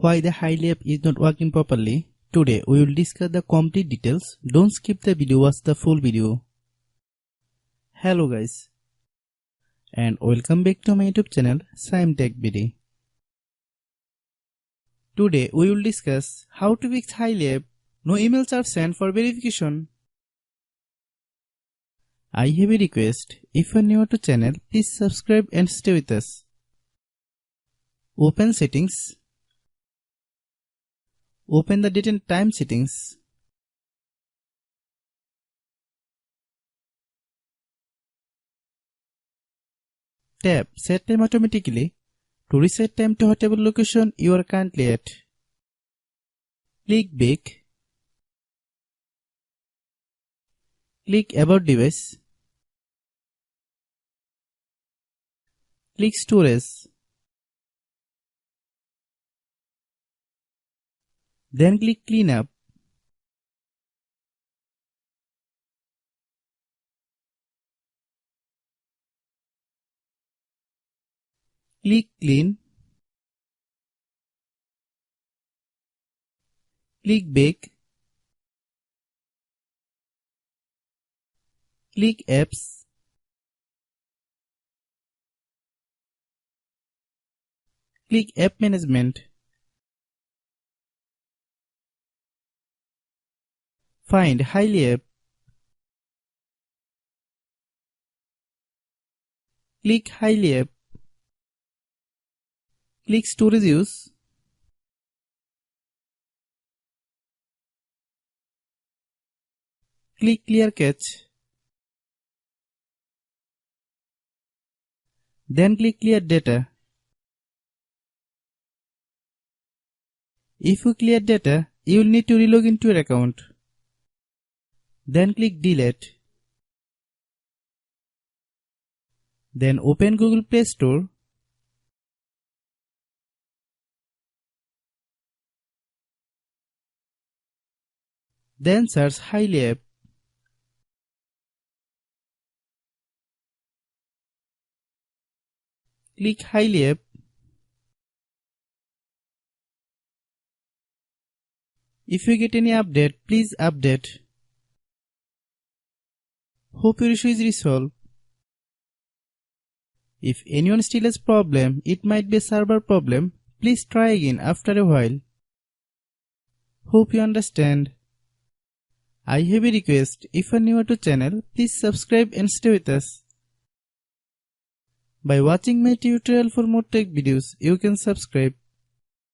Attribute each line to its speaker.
Speaker 1: Why the Hily app is not working properly? Today we will discuss the complete details. Don't skip the video, watch the full video. Hello guys, and welcome back to my YouTube channel Shaem Tech BD. Today we will discuss how to fix Hily app. No emails are sent for verification. I have a request. If you are new to channel, please subscribe and stay with us. Open settings. Open the date and time settings. Tap Set Time automatically to reset time to whatever location you are currently at. Click Back. Click About Device. Click Storage. Then click Cleanup. Click Clean. Click Back. Click Apps. Click App Management. Find Hily app. Click Hily app. Click Storage Use. Click Clear Cache. Then click Clear Data. If you clear data, you will need to relog into your account. Then click Delete. Then open Google Play Store. Then search Hily app. Click Hily app. If you get any update, please update. Hope your issue is resolved. If anyone still has problem, it might be a server problem. Please try again after a while. Hope you understand. I have a request. If you are new to channel, please subscribe and stay with us. By watching my tutorial for more tech videos, you can subscribe.